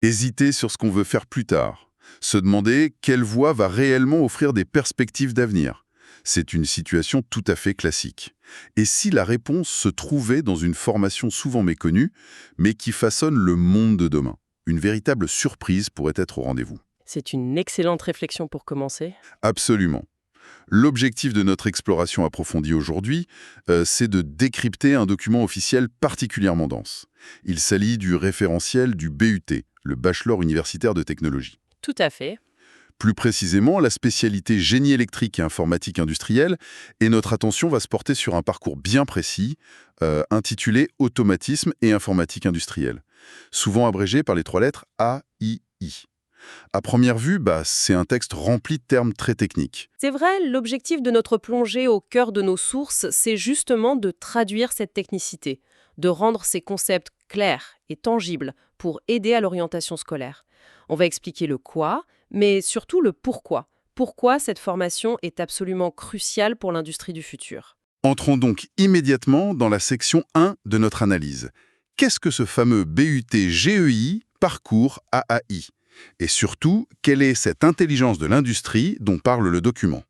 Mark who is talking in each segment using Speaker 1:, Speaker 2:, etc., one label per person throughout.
Speaker 1: Hésiter sur ce qu'on veut faire plus tard. Se demander quelle voie va réellement offrir des perspectives d'avenir. C'est une situation tout à fait classique. Et si la réponse se trouvait dans une formation souvent méconnue, mais qui façonne le monde de demain? Une véritable surprise pourrait être au rendez-vous.
Speaker 2: C'est une excellente réflexion pour commencer.
Speaker 1: Absolument. L'objectif de notre exploration approfondie aujourd'hui, c'est de décrypter un document officiel particulièrement dense. Il s'allie du référentiel du BUT, le Bachelor universitaire de technologie.
Speaker 2: Tout à fait.
Speaker 1: Plus précisément, la spécialité génie électrique et informatique industrielle, et notre attention va se porter sur un parcours bien précis, intitulé Automatisme et informatique industrielle, souvent abrégé par les 3 lettres AII. À première vue, c'est un texte rempli de termes très techniques.
Speaker 2: C'est vrai, l'objectif de notre plongée au cœur de nos sources, c'est justement de traduire cette technicité, de rendre ces concepts clairs et tangibles pour aider à l'orientation scolaire. On va expliquer le quoi, mais surtout le pourquoi. Pourquoi cette formation est absolument cruciale pour l'industrie du futur.
Speaker 1: Entrons donc immédiatement dans la section 1 de notre analyse. Qu'est-ce que ce fameux BUT-GEI parcours AAI? Et surtout, quelle est cette intelligence de l'industrie dont parle le document?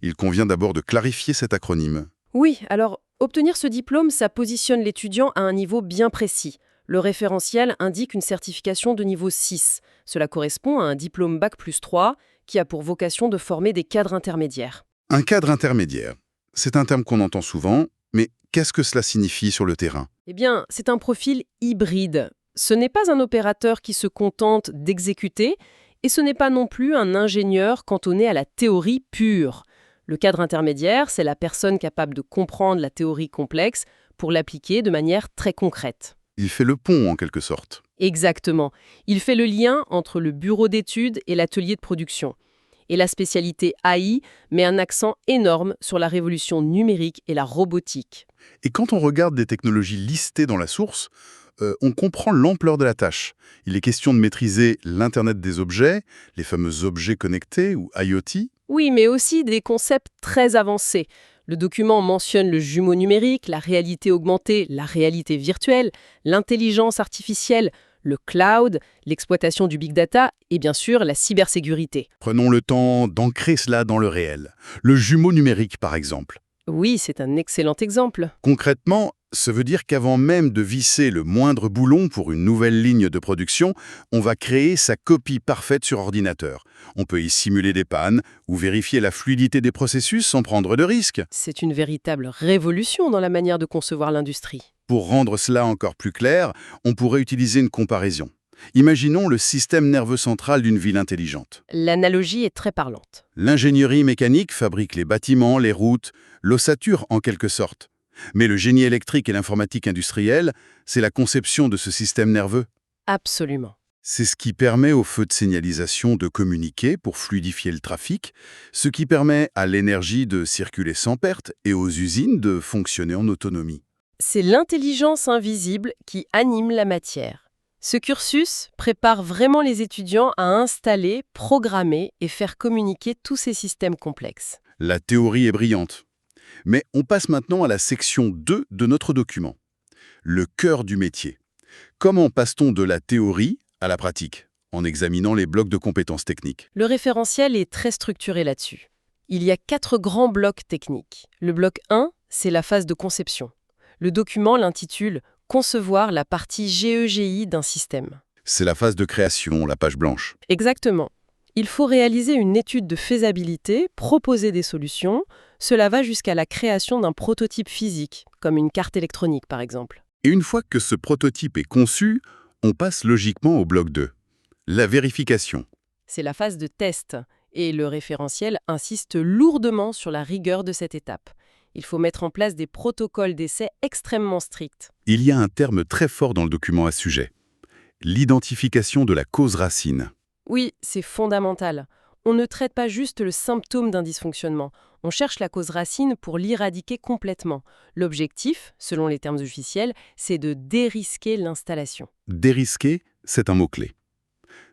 Speaker 1: Il convient d'abord de clarifier cet acronyme.
Speaker 2: Oui, alors, obtenir ce diplôme, ça positionne l'étudiant à un niveau bien précis. Le référentiel indique une certification de niveau 6. Cela correspond à un diplôme Bac+3 qui a pour vocation de former des cadres intermédiaires.
Speaker 1: Un cadre intermédiaire. C'est un terme qu'on entend souvent, mais qu'est-ce que cela signifie sur le terrain?
Speaker 2: Eh bien, c'est un profil hybride. Ce n'est pas un opérateur qui se contente d'exécuter, et ce n'est pas non plus un ingénieur cantonné à la théorie pure. Le cadre intermédiaire, c'est la personne capable de comprendre la théorie complexe pour l'appliquer de manière très concrète.
Speaker 1: Il fait le pont, en quelque sorte.
Speaker 2: Exactement. Il fait le lien entre le bureau d'études et l'atelier de production. Et la spécialité AI met un accent énorme sur la révolution numérique et la robotique.
Speaker 1: Et quand on regarde des technologies listées dans la source, on comprend l'ampleur de la tâche. Il est question de maîtriser l'Internet des objets, les fameux objets connectés ou IoT.
Speaker 2: Oui, mais aussi des concepts très avancés. Le document mentionne le jumeau numérique, la réalité augmentée, la réalité virtuelle, l'intelligence artificielle, le cloud, l'exploitation du big data et bien sûr la cybersécurité.
Speaker 1: Prenons le temps d'ancrer cela dans le réel. Le jumeau numérique, par exemple.
Speaker 2: Oui, c'est un excellent exemple.
Speaker 1: Concrètement, ça veut dire qu'avant même de visser le moindre boulon pour une nouvelle ligne de production, on va créer sa copie parfaite sur ordinateur. On peut y simuler des pannes ou vérifier la fluidité des processus sans prendre de risques.
Speaker 2: C'est une véritable révolution dans la manière de concevoir l'industrie.
Speaker 1: Pour rendre cela encore plus clair, on pourrait utiliser une comparaison. Imaginons le système nerveux central d'une ville intelligente.
Speaker 2: L'analogie est très parlante.
Speaker 1: L'ingénierie mécanique fabrique les bâtiments, les routes, l'ossature en quelque sorte. Mais le génie électrique et l'informatique industrielle, c'est la conception de ce système nerveux.
Speaker 2: Absolument.
Speaker 1: C'est ce qui permet aux feux de signalisation de communiquer pour fluidifier le trafic, ce qui permet à l'énergie de circuler sans perte et aux usines de fonctionner en autonomie.
Speaker 2: C'est l'intelligence invisible qui anime la matière. Ce cursus prépare vraiment les étudiants à installer, programmer et faire communiquer tous ces systèmes complexes.
Speaker 1: La théorie est brillante. Mais on passe maintenant à la section 2 de notre document. Le cœur du métier. Comment passe-t-on de la théorie à la pratique, en examinant les blocs de compétences techniques?
Speaker 2: Le référentiel est très structuré là-dessus. Il y a 4 grands blocs techniques. Le bloc 1, c'est la phase de conception. Le document l'intitule « Concevoir la partie GEGI d'un système ».
Speaker 1: C'est la phase de création, la page blanche.
Speaker 2: Exactement. Il faut réaliser une étude de faisabilité, proposer des solutions. Cela va jusqu'à la création d'un prototype physique, comme une carte électronique par exemple.
Speaker 1: Et une fois que ce prototype est conçu, on passe logiquement au bloc 2. La vérification.
Speaker 2: C'est la phase de test, et le référentiel insiste lourdement sur la rigueur de cette étape. Il faut mettre en place des protocoles d'essai extrêmement stricts.
Speaker 1: Il y a un terme très fort dans le document à ce sujet. L'identification de la cause racine.
Speaker 2: Oui, c'est fondamental. On ne traite pas juste le symptôme d'un dysfonctionnement. On cherche la cause racine pour l'éradiquer complètement. L'objectif, selon les termes officiels, c'est de dérisquer l'installation.
Speaker 1: Dérisquer, c'est un mot-clé.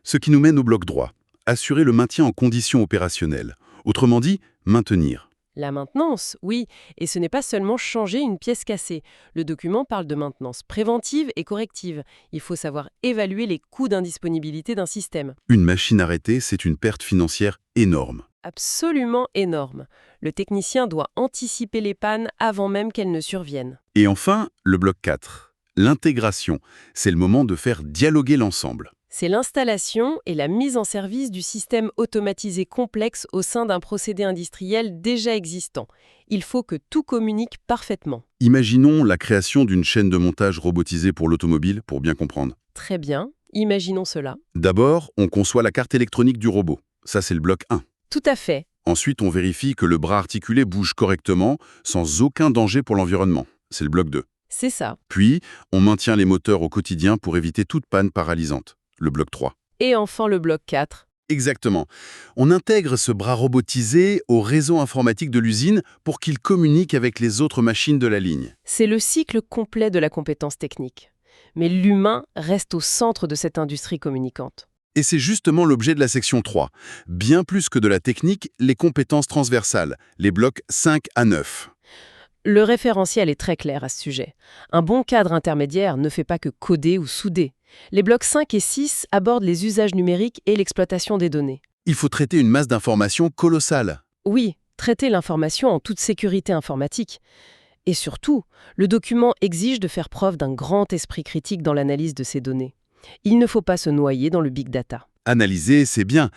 Speaker 1: Ce qui nous mène au bloc droit. Assurer le maintien en conditions opérationnelles. Autrement dit, maintenir.
Speaker 2: La maintenance, oui, et ce n'est pas seulement changer une pièce cassée. Le document parle de maintenance préventive et corrective. Il faut savoir évaluer les coûts d'indisponibilité d'un système.
Speaker 1: Une machine arrêtée, c'est une perte financière énorme.
Speaker 2: Absolument énorme. Le technicien doit anticiper les pannes avant même qu'elles ne surviennent.
Speaker 1: Et enfin, le bloc 4. L'intégration. C'est le moment de faire dialoguer l'ensemble.
Speaker 2: C'est l'installation et la mise en service du système automatisé complexe au sein d'un procédé industriel déjà existant. Il faut que tout communique parfaitement.
Speaker 1: Imaginons la création d'une chaîne de montage robotisée pour l'automobile, pour bien comprendre.
Speaker 2: Très bien, imaginons cela.
Speaker 1: D'abord, on conçoit la carte électronique du robot. Ça, c'est le bloc 1.
Speaker 2: Tout à fait.
Speaker 1: Ensuite, on vérifie que le bras articulé bouge correctement, sans aucun danger pour l'environnement. C'est le bloc 2.
Speaker 2: C'est ça.
Speaker 1: Puis, on maintient les moteurs au quotidien pour éviter toute panne paralysante. Le bloc 3.
Speaker 2: Et enfin le bloc 4.
Speaker 1: Exactement. On intègre ce bras robotisé au réseau informatique de l'usine pour qu'il communique avec les autres machines de la ligne.
Speaker 2: C'est le cycle complet de la compétence technique. Mais l'humain reste au centre de cette industrie communicante.
Speaker 1: Et c'est justement l'objet de la section 3. Bien plus que de la technique, les compétences transversales, les blocs 5 à 9.
Speaker 2: Le référentiel est très clair à ce sujet. Un bon cadre intermédiaire ne fait pas que coder ou souder. Les blocs 5 et 6 abordent les usages numériques et l'exploitation des données.
Speaker 1: Il faut traiter une masse d'informations colossale.
Speaker 2: Oui, traiter l'information en toute sécurité informatique. Et surtout, le document exige de faire preuve d'un grand esprit critique dans l'analyse de ces données. Il ne faut pas se noyer dans le big data.
Speaker 1: Analyser, c'est bien,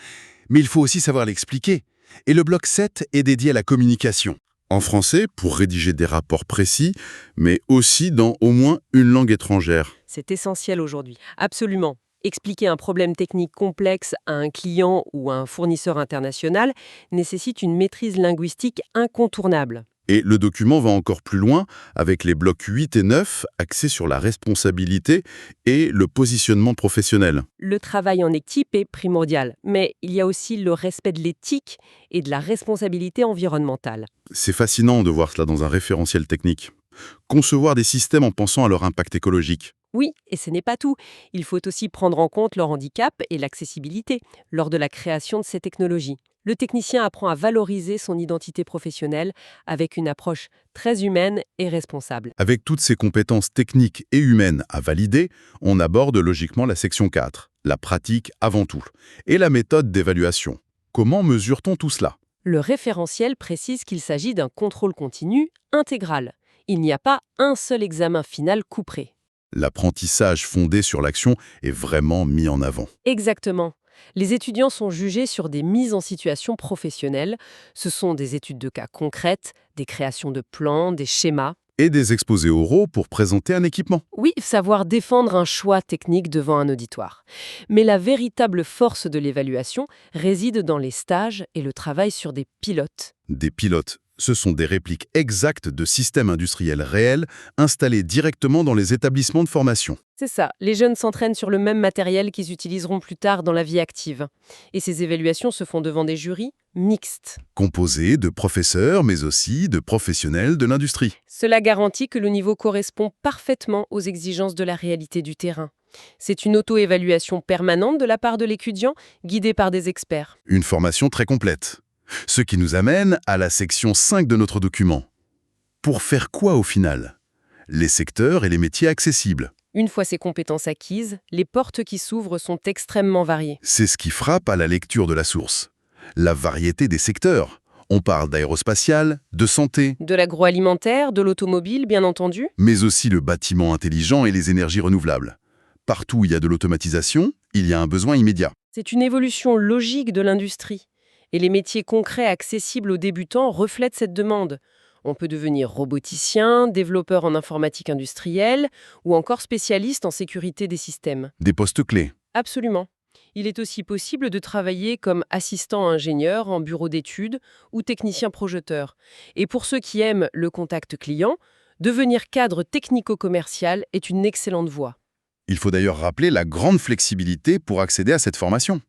Speaker 1: mais il faut aussi savoir l'expliquer. Et le bloc 7 est dédié à la communication. En français, pour rédiger des rapports précis, mais aussi dans au moins une langue étrangère.
Speaker 2: C'est essentiel aujourd'hui. Absolument. Expliquer un problème technique complexe à un client ou à un fournisseur international nécessite une maîtrise linguistique incontournable.
Speaker 1: Et le document va encore plus loin, avec les blocs 8 et 9, axés sur la responsabilité et le positionnement professionnel.
Speaker 2: Le travail en équipe est primordial, mais il y a aussi le respect de l'éthique et de la responsabilité environnementale.
Speaker 1: C'est fascinant de voir cela dans un référentiel technique. Concevoir des systèmes en pensant à leur impact écologique.
Speaker 2: Oui, et ce n'est pas tout. Il faut aussi prendre en compte leur handicap et l'accessibilité lors de la création de ces technologies. Le technicien apprend à valoriser son identité professionnelle avec une approche très humaine et responsable.
Speaker 1: Avec toutes ces compétences techniques et humaines à valider, on aborde logiquement la section 4, la pratique avant tout, et la méthode d'évaluation. Comment mesure-t-on tout cela?
Speaker 2: Le référentiel précise qu'il s'agit d'un contrôle continu intégral. Il n'y a pas un seul examen final couperé.
Speaker 1: L'apprentissage fondé sur l'action est vraiment mis en avant.
Speaker 2: Exactement. Les étudiants sont jugés sur des mises en situation professionnelles. Ce sont des études de cas concrètes, des créations de plans, des schémas.
Speaker 1: Et des exposés oraux pour présenter un équipement.
Speaker 2: Oui, savoir défendre un choix technique devant un auditoire. Mais la véritable force de l'évaluation réside dans les stages et le travail sur des pilotes.
Speaker 1: Des pilotes, ce sont des répliques exactes de systèmes industriels réels installés directement dans les établissements de formation.
Speaker 2: C'est ça, les jeunes s'entraînent sur le même matériel qu'ils utiliseront plus tard dans la vie active. Et ces évaluations se font devant des jurys mixtes.
Speaker 1: Composés de professeurs, mais aussi de professionnels de l'industrie.
Speaker 2: Cela garantit que le niveau correspond parfaitement aux exigences de la réalité du terrain. C'est une auto-évaluation permanente de la part de l'étudiant, guidée par des experts.
Speaker 1: Une formation très complète. Ce qui nous amène à la section 5 de notre document. Pour faire quoi au final? Les secteurs et les métiers accessibles.
Speaker 2: Une fois ces compétences acquises, les portes qui s'ouvrent sont extrêmement variées.
Speaker 1: C'est ce qui frappe à la lecture de la source. La variété des secteurs. On parle d'aérospatial, de santé,
Speaker 2: De l'agroalimentaire, de l'automobile, bien entendu.
Speaker 1: mais aussi le bâtiment intelligent et les énergies renouvelables. Partout où il y a de l'automatisation, il y a un besoin immédiat.
Speaker 2: C'est une évolution logique de l'industrie. Et les métiers concrets accessibles aux débutants reflètent cette demande. On peut devenir roboticien, développeur en informatique industrielle ou encore spécialiste en sécurité des systèmes.
Speaker 1: Des postes clés.
Speaker 2: Absolument. Il est aussi possible de travailler comme assistant ingénieur en bureau d'études ou technicien projeteur. Et pour ceux qui aiment le contact client, devenir cadre technico-commercial est une excellente voie.
Speaker 1: Il faut d'ailleurs rappeler la grande flexibilité pour accéder à cette formation.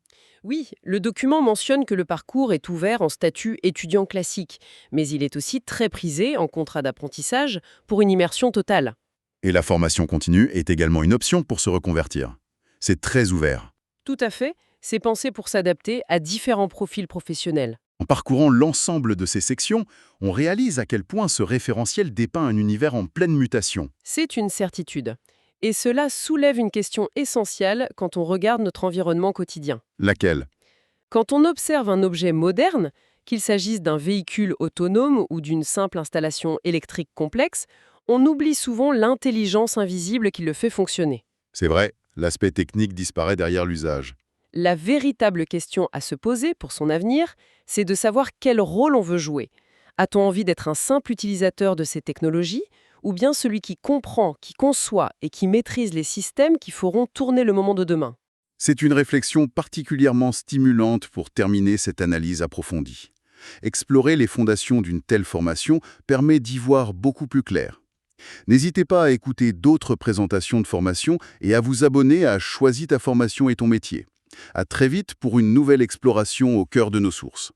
Speaker 2: Oui, le document mentionne que le parcours est ouvert en statut étudiant classique, mais il est aussi très prisé en contrat d'apprentissage pour une immersion totale.
Speaker 1: Et la formation continue est également une option pour se reconvertir. C'est très ouvert.
Speaker 2: Tout à fait, c'est pensé pour s'adapter à différents profils professionnels.
Speaker 1: En parcourant l'ensemble de ces sections, on réalise à quel point ce référentiel dépeint un univers en pleine mutation.
Speaker 2: C'est une certitude. Et cela soulève une question essentielle quand on regarde notre environnement quotidien.
Speaker 1: Laquelle?
Speaker 2: Quand on observe un objet moderne, qu'il s'agisse d'un véhicule autonome ou d'une simple installation électrique complexe, on oublie souvent l'intelligence invisible qui le fait fonctionner.
Speaker 1: C'est vrai, l'aspect technique disparaît derrière l'usage.
Speaker 2: La véritable question à se poser pour son avenir, c'est de savoir quel rôle on veut jouer. A-t-on envie d'être un simple utilisateur de ces technologies, ou bien celui qui comprend, qui conçoit et qui maîtrise les systèmes qui feront tourner le moment de demain?
Speaker 1: C'est une réflexion particulièrement stimulante pour terminer cette analyse approfondie. Explorer les fondations d'une telle formation permet d'y voir beaucoup plus clair. N'hésitez pas à écouter d'autres présentations de formation et à vous abonner à Choisis ta formation et ton métier. À très vite pour une nouvelle exploration au cœur de nos sources.